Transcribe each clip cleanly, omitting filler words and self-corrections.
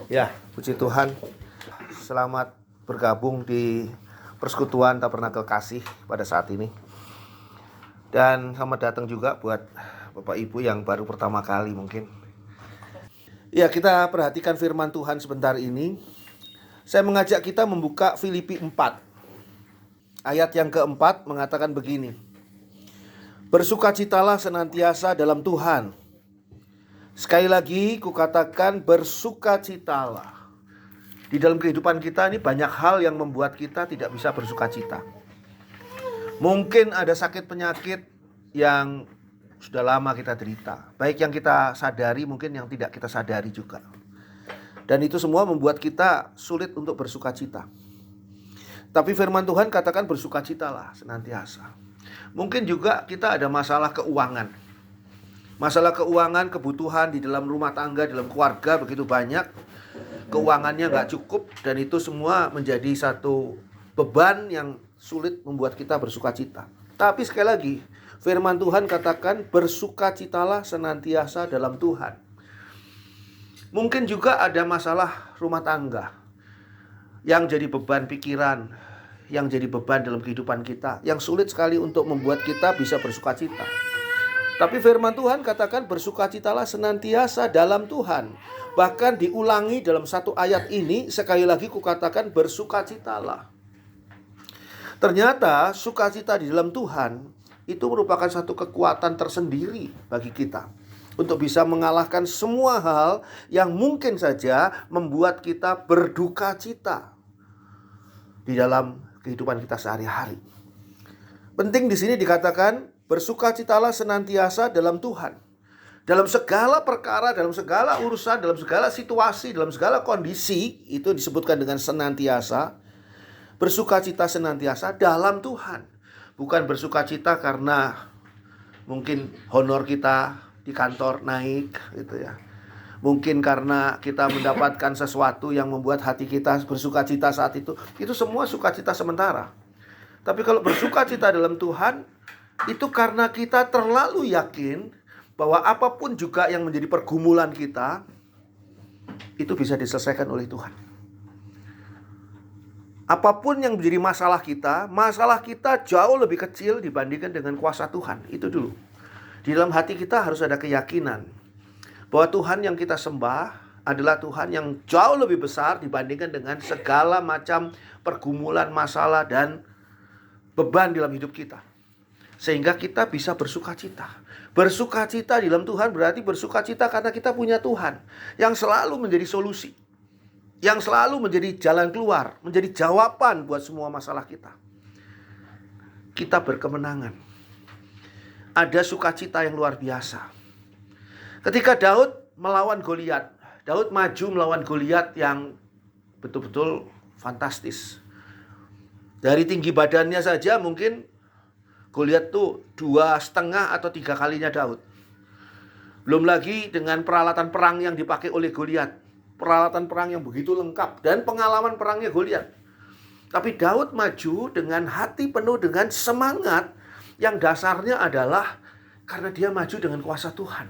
Ya, puji Tuhan. Selamat bergabung di Persekutuan Tabernakel Kasih pada saat ini. Dan selamat datang juga buat Bapak Ibu yang baru pertama kali mungkin. Ya, kita perhatikan firman Tuhan sebentar ini. Saya mengajak kita membuka Filipi 4. Ayat yang keempat mengatakan begini. Bersukacitalah senantiasa dalam Tuhan. Sekali lagi kukatakan bersukacitalah. Di dalam kehidupan kita ini banyak hal yang membuat kita tidak bisa bersukacita. Mungkin ada sakit penyakit yang sudah lama kita derita. Baik yang kita sadari mungkin yang tidak kita sadari juga. Dan itu semua membuat kita sulit untuk bersukacita. Tapi firman Tuhan katakan bersukacitalah senantiasa. Mungkin juga kita ada masalah keuangan. Masalah keuangan, kebutuhan di dalam rumah tangga, dalam keluarga begitu banyak. Keuangannya gak cukup dan itu semua menjadi satu beban yang sulit membuat kita bersukacita. Tapi sekali lagi, firman Tuhan katakan bersukacitalah senantiasa dalam Tuhan. Mungkin juga ada masalah rumah tangga yang jadi beban pikiran, yang jadi beban dalam kehidupan kita, yang sulit sekali untuk membuat kita bisa bersukacita. Tapi firman Tuhan katakan bersukacitalah senantiasa dalam Tuhan. Bahkan diulangi dalam satu ayat ini, sekali lagi kukatakan bersukacitalah. Ternyata sukacita di dalam Tuhan itu merupakan satu kekuatan tersendiri bagi kita. Untuk bisa mengalahkan semua hal yang mungkin saja membuat kita berduka cita di dalam kehidupan kita sehari-hari. Penting di sini dikatakan bersukacitalah senantiasa dalam Tuhan. Dalam segala perkara, dalam segala urusan, dalam segala situasi, dalam segala kondisi, itu disebutkan dengan senantiasa. Bersukacita senantiasa dalam Tuhan. Bukan bersukacita karena mungkin honor kita di kantor naik gitu ya. Mungkin karena kita mendapatkan sesuatu yang membuat hati kita bersukacita saat itu. Itu semua sukacita sementara. Tapi kalau bersukacita dalam Tuhan, itu karena kita terlalu yakin bahwa apapun juga yang menjadi pergumulan kita, itu bisa diselesaikan oleh Tuhan. Apapun yang menjadi masalah kita jauh lebih kecil dibandingkan dengan kuasa Tuhan. Itu dulu. Di dalam hati kita harus ada keyakinan bahwa Tuhan yang kita sembah adalah Tuhan yang jauh lebih besar dibandingkan dengan segala macam pergumulan, masalah, dan beban dalam hidup kita. Sehingga kita bisa bersukacita. Bersukacita di dalam Tuhan berarti bersukacita karena kita punya Tuhan yang selalu menjadi solusi, yang selalu menjadi jalan keluar, menjadi jawaban buat semua masalah kita. Kita berkemenangan. Ada sukacita yang luar biasa. Ketika Daud melawan Goliat, Daud maju melawan Goliat yang betul-betul fantastis. Dari tinggi badannya saja mungkin Goliat tuh 2,5 atau 3 kalinya Daud. Belum lagi dengan peralatan perang yang dipakai oleh Goliat. Peralatan perang yang begitu lengkap dan pengalaman perangnya Goliat. Tapi Daud maju dengan hati penuh dengan semangat yang dasarnya adalah karena dia maju dengan kuasa Tuhan.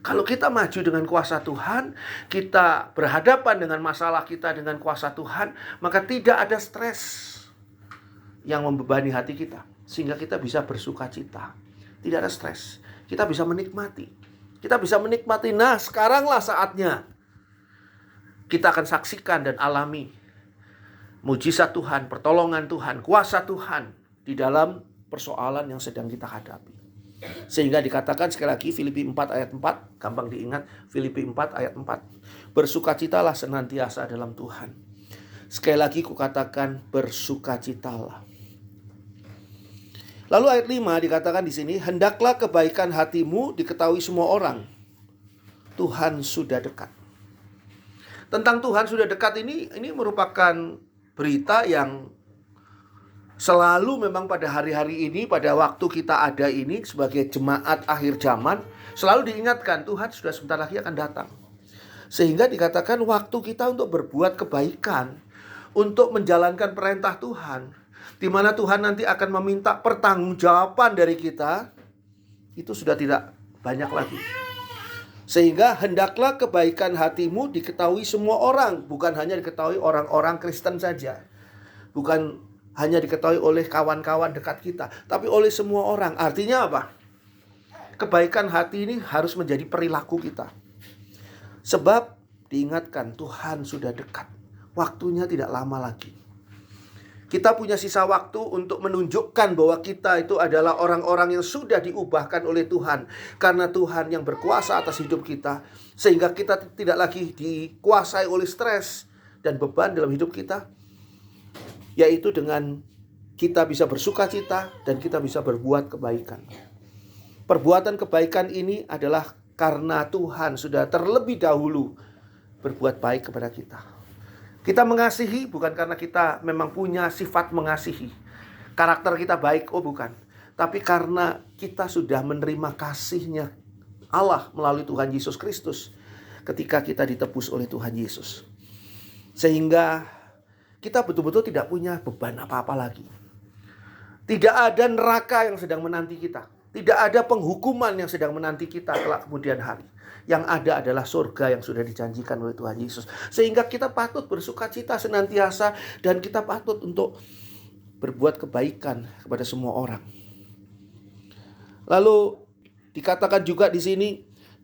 Kalau kita maju dengan kuasa Tuhan, kita berhadapan dengan masalah kita dengan kuasa Tuhan, maka tidak ada stres yang membebani hati kita. Sehingga kita bisa bersukacita. Tidak ada stres. Kita bisa menikmati. Kita bisa menikmati. Nah, sekaranglah saatnya kita akan saksikan dan alami mujizat Tuhan, pertolongan Tuhan, kuasa Tuhan di dalam persoalan yang sedang kita hadapi. Sehingga dikatakan sekali lagi Filipi 4 ayat 4, gampang diingat, Filipi 4 ayat 4. Bersukacitalah senantiasa dalam Tuhan. Sekali lagi kukatakan bersukacitalah. Lalu ayat 5 dikatakan di sini, hendaklah kebaikan hatimu diketahui semua orang. Tuhan sudah dekat. Tentang Tuhan sudah dekat ini merupakan berita yang selalu memang pada hari-hari ini, pada waktu kita ada ini sebagai jemaat akhir zaman, selalu diingatkan Tuhan sudah sebentar lagi akan datang. Sehingga dikatakan waktu kita untuk berbuat kebaikan, untuk menjalankan perintah Tuhan, di mana Tuhan nanti akan meminta pertanggungjawaban dari kita, itu sudah tidak banyak lagi. Sehingga hendaklah kebaikan hatimu diketahui semua orang, bukan hanya diketahui orang-orang Kristen saja. Bukan hanya diketahui oleh kawan-kawan dekat kita, tapi oleh semua orang. Artinya apa? Kebaikan hati ini harus menjadi perilaku kita. Sebab diingatkan Tuhan sudah dekat. Waktunya tidak lama lagi. Kita punya sisa waktu untuk menunjukkan bahwa kita itu adalah orang-orang yang sudah diubahkan oleh Tuhan. Karena Tuhan yang berkuasa atas hidup kita. Sehingga kita tidak lagi dikuasai oleh stres dan beban dalam hidup kita. Yaitu dengan kita bisa bersuka cita dan kita bisa berbuat kebaikan. Perbuatan kebaikan ini adalah karena Tuhan sudah terlebih dahulu berbuat baik kepada kita. Kita mengasihi bukan karena kita memang punya sifat mengasihi. Karakter kita baik, bukan. Tapi karena kita sudah menerima kasih-Nya Allah melalui Tuhan Yesus Kristus ketika kita ditebus oleh Tuhan Yesus. Sehingga kita betul-betul tidak punya beban apa-apa lagi. Tidak ada neraka yang sedang menanti kita. Tidak ada penghukuman yang sedang menanti kita kelak kemudian hari. Yang ada adalah surga yang sudah dijanjikan oleh Tuhan Yesus. Sehingga kita patut bersuka cita senantiasa. Dan kita patut untuk berbuat kebaikan kepada semua orang. Lalu dikatakan juga di sini,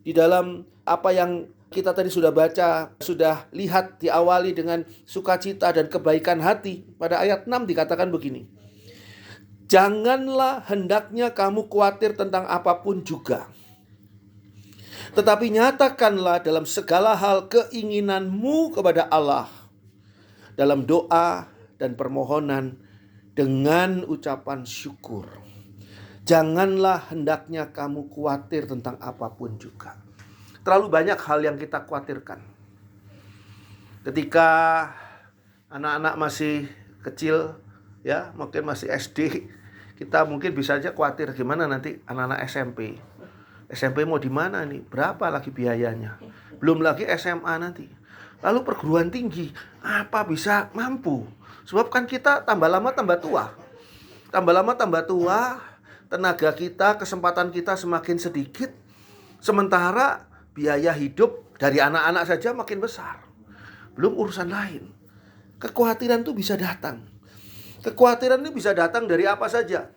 di dalam apa yang kita tadi sudah baca, sudah lihat, diawali dengan sukacita dan kebaikan hati. Pada ayat 6 dikatakan begini. Janganlah hendaknya kamu khawatir tentang apapun juga. Tetapi nyatakanlah dalam segala hal keinginanmu kepada Allah. Dalam doa dan permohonan dengan ucapan syukur. Janganlah hendaknya kamu khawatir tentang apapun juga. Terlalu banyak hal yang kita khawatirkan. Ketika anak-anak masih kecil, ya mungkin masih SD, kita mungkin bisa aja khawatir gimana nanti anak-anak SMP. SMP mau di mana nih? Berapa lagi biayanya? Belum lagi SMA nanti. Lalu perguruan tinggi, apa bisa mampu? Sebab kan kita tambah lama tambah tua. Tambah lama tambah tua, tenaga kita, kesempatan kita semakin sedikit. Sementara biaya hidup dari anak-anak saja makin besar. Belum urusan lain. Kekhawatiran itu bisa datang. Kekhawatiran ini bisa datang dari apa saja.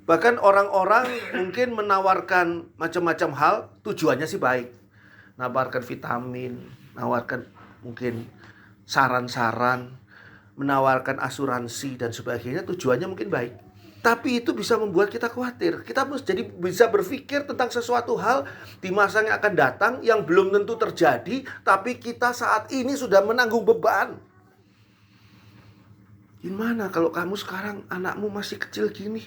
Bahkan orang-orang mungkin menawarkan macam-macam hal, tujuannya sih baik. Menawarkan vitamin, menawarkan mungkin saran-saran, menawarkan asuransi dan sebagainya, tujuannya mungkin baik. Tapi itu bisa membuat kita khawatir. Kita jadi bisa berpikir tentang sesuatu hal di masa yang akan datang yang belum tentu terjadi, tapi kita saat ini sudah menanggung beban. Gimana kalau kamu sekarang anakmu masih kecil gini,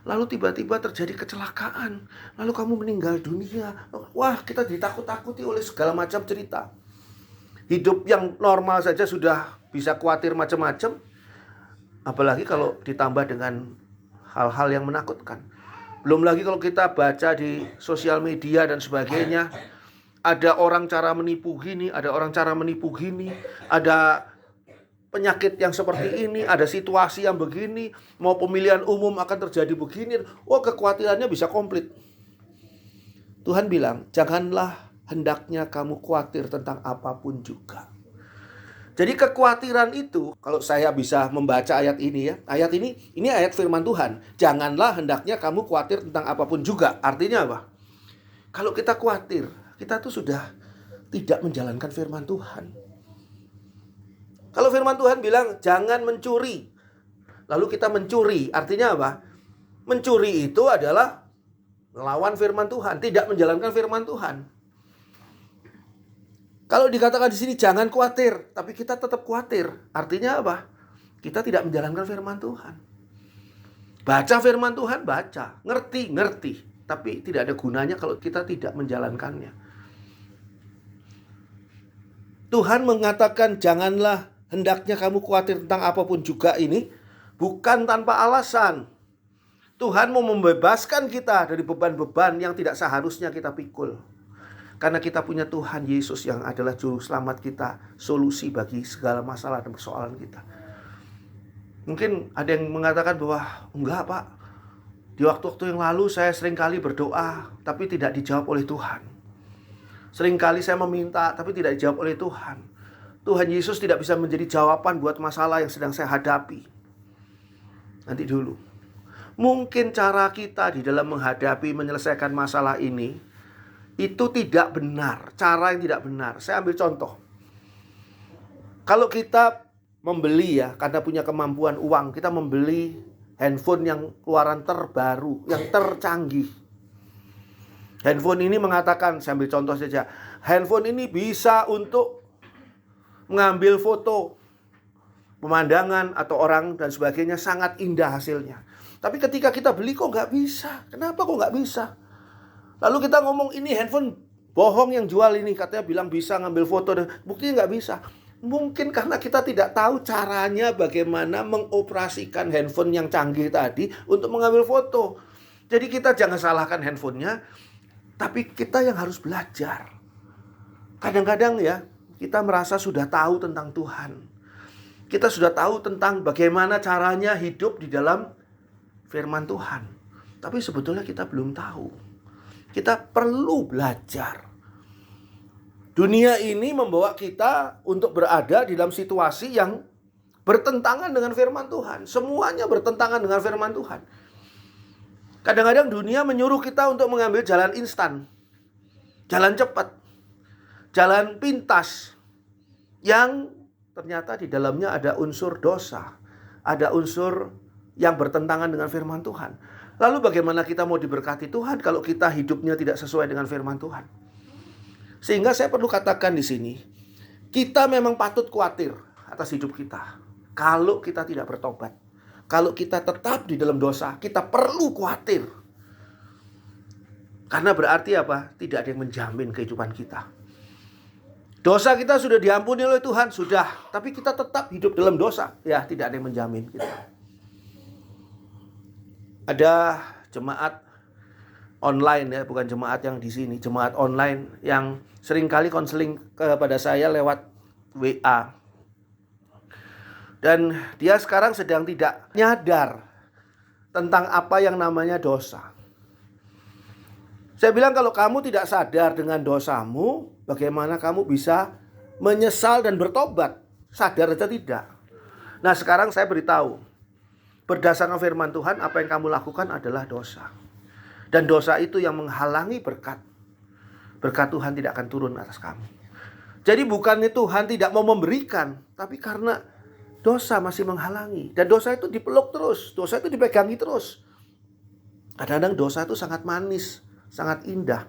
lalu tiba-tiba terjadi kecelakaan, lalu kamu meninggal dunia. Wah, kita ditakut-takuti oleh segala macam cerita. Hidup yang normal saja sudah bisa khawatir macam-macam. Apalagi kalau ditambah dengan hal-hal yang menakutkan. Belum lagi kalau kita baca di sosial media dan sebagainya. Ada orang cara menipu gini, ada orang cara menipu gini, ada penyakit yang seperti ini, ada situasi yang begini, mau pemilihan umum akan terjadi begini. Kekhawatirannya bisa komplit. Tuhan bilang, janganlah hendaknya kamu khawatir tentang apapun juga. Jadi kekhawatiran itu, kalau saya bisa membaca ayat ini ya, ayat ini ayat firman Tuhan. Janganlah hendaknya kamu khawatir tentang apapun juga. Artinya apa? Kalau kita khawatir, kita tuh sudah tidak menjalankan firman Tuhan. Kalau firman Tuhan bilang jangan mencuri, lalu kita mencuri, artinya apa? Mencuri itu adalah melawan firman Tuhan, tidak menjalankan firman Tuhan. Kalau dikatakan di sini jangan khawatir, tapi kita tetap khawatir, artinya apa? Kita tidak menjalankan firman Tuhan. Baca firman Tuhan, baca, ngerti, tapi tidak ada gunanya kalau kita tidak menjalankannya. Tuhan mengatakan janganlah hendaknya kamu khawatir tentang apapun juga ini bukan tanpa alasan. Tuhan mau membebaskan kita dari beban-beban yang tidak seharusnya kita pikul. Karena kita punya Tuhan Yesus yang adalah juru selamat kita, solusi bagi segala masalah dan persoalan kita. Mungkin ada yang mengatakan bahwa enggak Pak, di waktu-waktu yang lalu saya seringkali berdoa tapi tidak dijawab oleh Tuhan. Seringkali saya meminta tapi tidak dijawab oleh Tuhan. Tuhan Yesus tidak bisa menjadi jawaban buat masalah yang sedang saya hadapi. Nanti dulu. Mungkin cara kita di dalam menghadapi, menyelesaikan masalah ini itu tidak benar. Cara yang tidak benar. Saya ambil contoh. Kalau kita membeli ya, karena punya kemampuan uang, kita membeli handphone yang keluaran terbaru, yang tercanggih. Handphone ini mengatakan, saya ambil contoh saja, handphone ini bisa untuk mengambil foto pemandangan atau orang dan sebagainya, sangat indah hasilnya. Tapi ketika kita beli kok nggak bisa. Kenapa kok nggak bisa? Lalu kita ngomong ini handphone bohong yang jual ini, katanya bilang bisa ngambil foto, dan buktinya nggak bisa. Mungkin karena kita tidak tahu caranya bagaimana mengoperasikan handphone yang canggih tadi untuk mengambil foto. Jadi kita jangan salahkan handphonenya, tapi kita yang harus belajar. Kadang-kadang ya, kita merasa sudah tahu tentang Tuhan. Kita sudah tahu tentang bagaimana caranya hidup di dalam firman Tuhan. Tapi sebetulnya kita belum tahu. Kita perlu belajar. Dunia ini membawa kita untuk berada di dalam situasi yang bertentangan dengan firman Tuhan. Semuanya bertentangan dengan firman Tuhan. Kadang-kadang dunia menyuruh kita untuk mengambil jalan instan, jalan cepat, jalan pintas, yang ternyata di dalamnya ada unsur dosa, ada unsur yang bertentangan dengan firman Tuhan. Lalu bagaimana kita mau diberkati Tuhan kalau kita hidupnya tidak sesuai dengan firman Tuhan? Sehingga saya perlu katakan di sini, kita memang patut khawatir atas hidup kita kalau kita tidak bertobat. Kalau kita tetap di dalam dosa, kita perlu khawatir. Karena berarti apa? Tidak ada yang menjamin kehidupan kita. Dosa kita sudah diampuni oleh Tuhan, sudah. Tapi kita tetap hidup dalam dosa. Ya, tidak ada yang menjamin kita. Ada jemaat online ya, bukan jemaat yang di sini. Jemaat online yang seringkali konseling kepada saya lewat WA. Dan dia sekarang sedang tidak nyadar tentang apa yang namanya dosa. Saya bilang kalau kamu tidak sadar dengan dosamu, bagaimana kamu bisa menyesal dan bertobat? Sadar aja tidak. Nah sekarang saya beritahu, berdasarkan firman Tuhan, apa yang kamu lakukan adalah dosa. Dan dosa itu yang menghalangi berkat. Berkat Tuhan tidak akan turun atas kamu. Jadi bukannya Tuhan tidak mau memberikan, tapi karena dosa masih menghalangi. Dan dosa itu dipeluk terus. Dosa itu dipegangi terus. Kadang-kadang dosa itu sangat manis, sangat indah.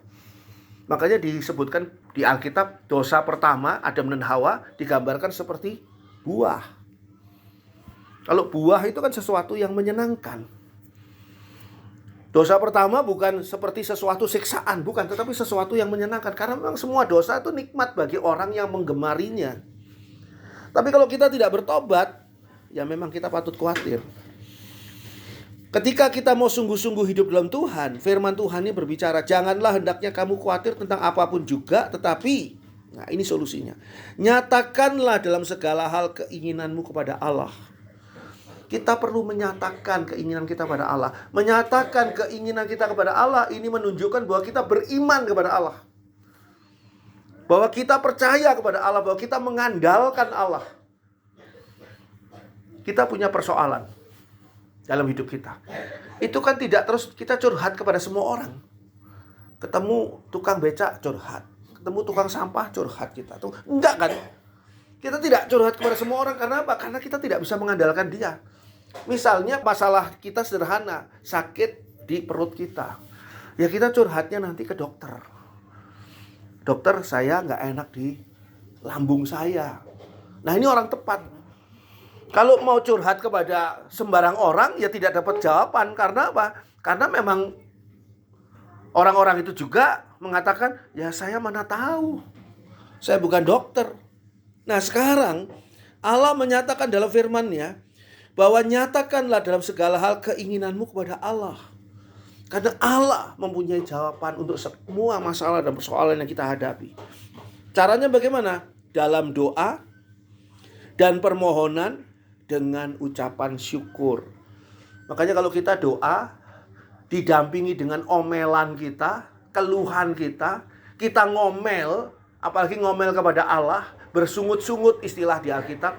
Makanya disebutkan di Alkitab, dosa pertama Adam dan Hawa digambarkan seperti buah. Kalau buah itu kan sesuatu yang menyenangkan. Dosa pertama bukan seperti sesuatu siksaan, bukan, tetapi sesuatu yang menyenangkan. Karena memang semua dosa itu nikmat bagi orang yang menggemarinya. Tapi kalau kita tidak bertobat, ya memang kita patut khawatir. Ketika kita mau sungguh-sungguh hidup dalam Tuhan, firman Tuhan ini berbicara, janganlah hendaknya kamu khawatir tentang apapun juga, tetapi, nah ini solusinya, nyatakanlah dalam segala hal keinginanmu kepada Allah. Kita perlu menyatakan keinginan kita kepada Allah. Menyatakan keinginan kita kepada Allah, ini menunjukkan bahwa kita beriman kepada Allah. Bahwa kita percaya kepada Allah, bahwa kita mengandalkan Allah. Kita punya persoalan dalam hidup kita. Itu kan tidak terus kita curhat kepada semua orang. Ketemu tukang becak curhat, ketemu tukang sampah curhat kita tuh. Enggak kan? Kita tidak curhat kepada semua orang. Karena apa? Karena kita tidak bisa mengandalkan dia. Misalnya masalah kita sederhana, sakit di perut kita. Ya kita curhatnya nanti ke dokter. Dokter, saya nggak enak di lambung saya. Nah ini orang tepat. Kalau mau curhat kepada sembarang orang, ya tidak dapat jawaban. Karena apa? Karena memang orang-orang itu juga mengatakan, ya saya mana tahu. Saya bukan dokter. Nah sekarang Allah menyatakan dalam firman-Nya bahwa nyatakanlah dalam segala hal keinginanmu kepada Allah. Karena Allah mempunyai jawaban untuk semua masalah dan persoalan yang kita hadapi. Caranya bagaimana? Dalam doa dan permohonan dengan ucapan syukur. Makanya kalau kita doa didampingi dengan omelan kita, keluhan kita, kita ngomel, apalagi ngomel kepada Allah, bersungut-sungut istilah di Alkitab.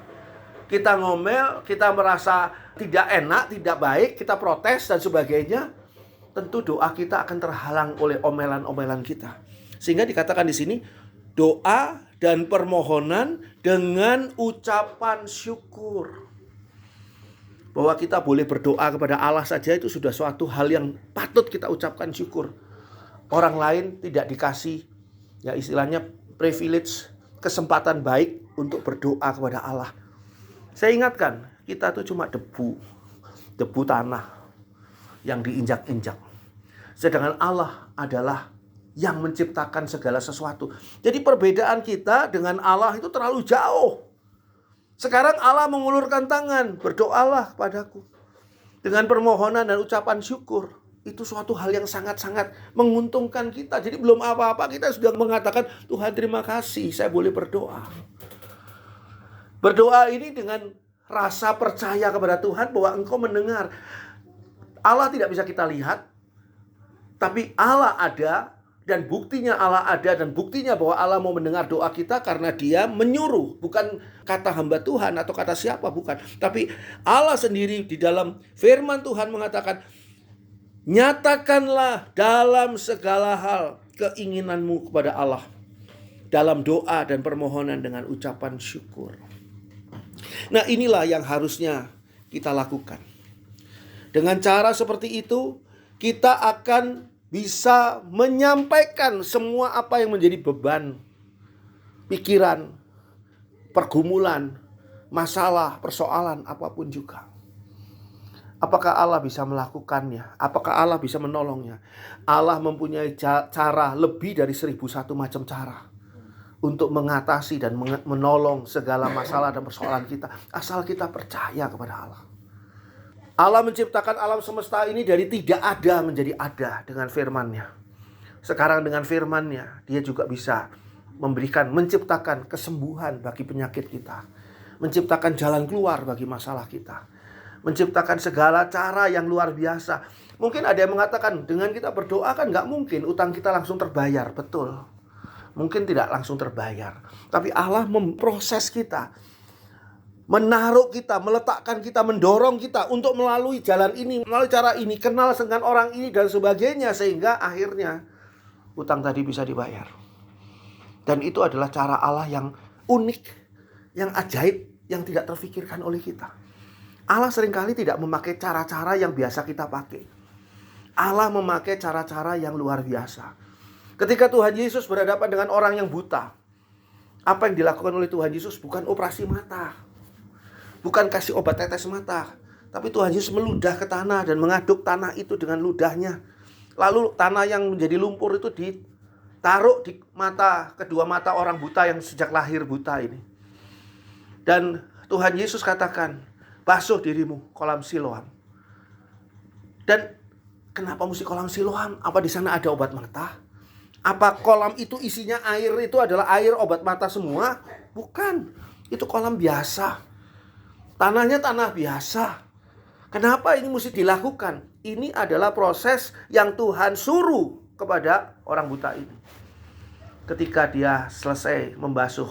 Kita ngomel, kita merasa tidak enak, tidak baik, kita protes dan sebagainya. Tentu doa kita akan terhalang oleh omelan-omelan kita. Sehingga dikatakan di sini, doa dan permohonan dengan ucapan syukur. Bahwa kita boleh berdoa kepada Allah saja itu sudah suatu hal yang patut kita ucapkan syukur. Orang lain tidak dikasih, ya istilahnya privilege, kesempatan baik untuk berdoa kepada Allah. Saya ingatkan, kita itu cuma debu tanah yang diinjak-injak. Sedangkan Allah adalah yang menciptakan segala sesuatu. Jadi perbedaan kita dengan Allah itu terlalu jauh. Sekarang Allah mengulurkan tangan, berdoalah kepadaku dengan permohonan dan ucapan syukur. Itu suatu hal yang sangat-sangat menguntungkan kita. Jadi belum apa-apa kita sudah mengatakan, Tuhan terima kasih saya boleh berdoa. Berdoa ini dengan rasa percaya kepada Tuhan bahwa Engkau mendengar. Allah tidak bisa kita lihat, tapi Allah ada. Dan buktinya Allah ada, dan buktinya bahwa Allah mau mendengar doa kita karena Dia menyuruh. Bukan kata hamba Tuhan atau kata siapa, bukan. Tapi Allah sendiri di dalam firman Tuhan mengatakan, nyatakanlah dalam segala hal keinginanmu kepada Allah dalam doa dan permohonan dengan ucapan syukur. Nah, inilah yang harusnya kita lakukan. Dengan cara seperti itu, kita akan bisa menyampaikan semua apa yang menjadi beban, pikiran, pergumulan, masalah, persoalan, apapun juga. Apakah Allah bisa melakukannya? Apakah Allah bisa menolongnya? Allah mempunyai cara lebih dari 1001 macam cara untuk mengatasi dan menolong segala masalah dan persoalan kita, asal kita percaya kepada Allah. Allah menciptakan alam semesta ini dari tidak ada menjadi ada dengan firman-Nya. Sekarang dengan firman-Nya, Dia juga bisa menciptakan kesembuhan bagi penyakit kita. Menciptakan jalan keluar bagi masalah kita. Menciptakan segala cara yang luar biasa. Mungkin ada yang mengatakan, dengan kita berdoa kan gak mungkin utang kita langsung terbayar. Betul. Mungkin tidak langsung terbayar. Tapi Allah memproses kita, menaruh kita, meletakkan kita, mendorong kita untuk melalui jalan ini, melalui cara ini, kenal dengan orang ini dan sebagainya, sehingga akhirnya utang tadi bisa dibayar. Dan itu adalah cara Allah yang unik, yang ajaib, yang tidak terfikirkan oleh kita. Allah seringkali tidak memakai cara-cara yang biasa kita pakai. Allah memakai cara-cara yang luar biasa. Ketika Tuhan Yesus berhadapan dengan orang yang buta, apa yang dilakukan oleh Tuhan Yesus bukan operasi mata, bukan kasih obat tetes mata, tapi Tuhan Yesus meludah ke tanah dan mengaduk tanah itu dengan ludahnya. Lalu tanah yang menjadi lumpur itu ditaruh di kedua mata orang buta yang sejak lahir buta ini. Dan Tuhan Yesus katakan, basuh dirimu, kolam Siloam. Dan kenapa mesti kolam Siloam? Apa di sana ada obat mata? Apa kolam itu isinya air itu adalah air obat mata semua? Bukan, itu kolam biasa. Tanahnya tanah biasa. Kenapa ini mesti dilakukan? Ini adalah proses yang Tuhan suruh kepada orang buta ini. Ketika dia selesai membasuh,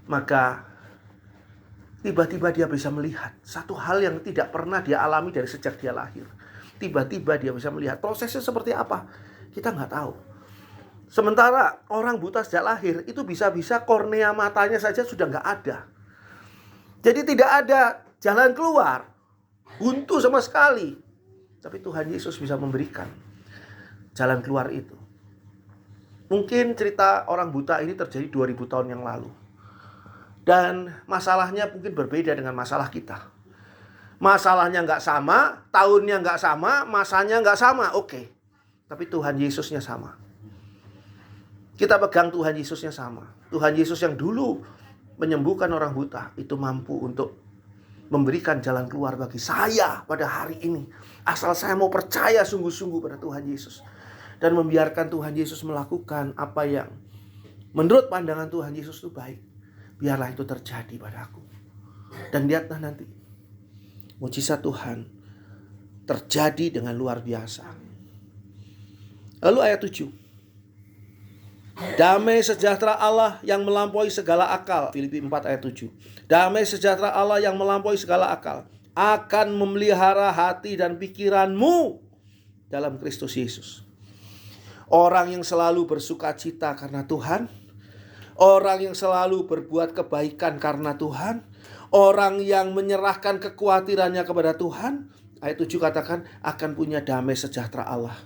maka tiba-tiba dia bisa melihat satu hal yang tidak pernah dia alami dari sejak dia lahir. Tiba-tiba dia bisa melihat. Prosesnya seperti apa? Kita nggak tahu. Sementara orang buta sejak lahir itu bisa-bisa kornea matanya saja sudah nggak ada. Jadi tidak ada jalan keluar, buntu sama sekali. Tapi Tuhan Yesus bisa memberikan jalan keluar itu. Mungkin cerita orang buta ini terjadi 2000 tahun yang lalu. Dan masalahnya mungkin berbeda dengan masalah kita. Masalahnya nggak sama, tahunnya nggak sama, masanya nggak sama, oke. Tapi Tuhan Yesusnya sama. Kita pegang Tuhan Yesusnya sama. Tuhan Yesus yang dulu menyembuhkan orang buta itu mampu untuk memberikan jalan keluar bagi saya pada hari ini. Asal saya mau percaya sungguh-sungguh pada Tuhan Yesus. Dan membiarkan Tuhan Yesus melakukan apa yang menurut pandangan Tuhan Yesus itu baik. Biarlah itu terjadi padaku. Dan lihatlah nanti, mujizat Tuhan terjadi dengan luar biasa. Lalu ayat 7. Damai sejahtera Allah yang melampaui segala akal. Filipi 4 ayat 7. Damai sejahtera Allah yang melampaui segala akal akan memelihara hati dan pikiranmu dalam Kristus Yesus. Orang yang selalu bersuka cita karena Tuhan, orang yang selalu berbuat kebaikan karena Tuhan, orang yang menyerahkan kekhawatirannya kepada Tuhan, ayat 7 katakan akan punya damai sejahtera Allah.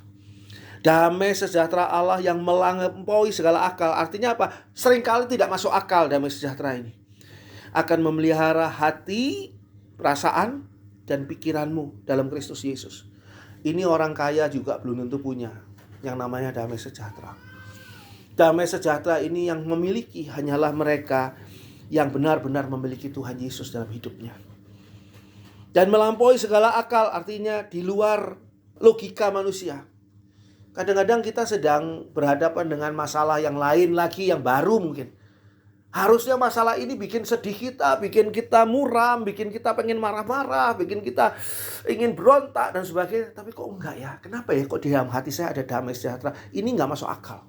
Damai sejahtera Allah yang melampaui segala akal. Artinya apa? Seringkali tidak masuk akal damai sejahtera ini. Akan memelihara hati, perasaan, dan pikiranmu dalam Kristus Yesus. Ini orang kaya juga belum tentu punya yang namanya damai sejahtera. Damai sejahtera ini yang memiliki hanyalah mereka yang benar-benar memiliki Tuhan Yesus dalam hidupnya. Dan melampaui segala akal artinya di luar logika manusia. Kadang-kadang kita sedang berhadapan dengan masalah yang lain lagi, yang baru mungkin. Harusnya masalah ini bikin sedih kita, bikin kita muram, bikin kita pengen marah-marah, bikin kita ingin berontak dan sebagainya. Tapi kok enggak ya? Kenapa ya kok di dalam hati saya ada damai sejahtera? Ini enggak masuk akal.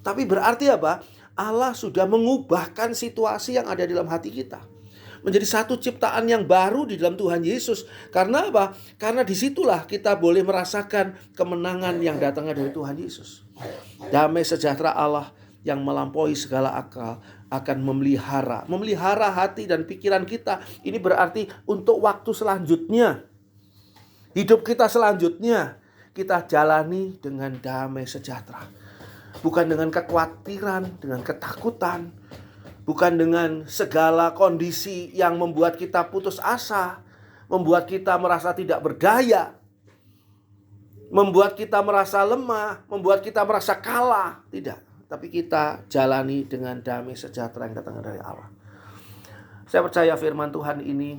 Tapi berarti apa? Allah sudah mengubahkan situasi yang ada di dalam hati kita menjadi satu ciptaan yang baru di dalam Tuhan Yesus. Karena apa? Karena disitulah kita boleh merasakan kemenangan yang datangnya dari Tuhan Yesus. Damai sejahtera Allah yang melampaui segala akal akan memelihara hati dan pikiran kita. Ini berarti untuk waktu selanjutnya, hidup kita selanjutnya, kita jalani dengan damai sejahtera. Bukan dengan kekhawatiran, dengan ketakutan, bukan dengan segala kondisi yang membuat kita putus asa, membuat kita merasa tidak berdaya, membuat kita merasa lemah, membuat kita merasa kalah. Tidak, tapi kita jalani dengan damai sejahtera yang datang dari Allah. Saya percaya firman Tuhan ini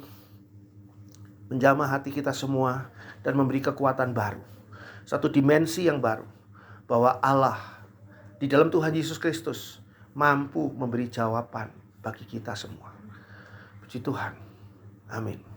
menjamah hati kita semua dan memberi kekuatan baru. Satu dimensi yang baru, bahwa Allah di dalam Tuhan Yesus Kristus mampu memberi jawaban bagi kita semua. Puji Tuhan. Amin.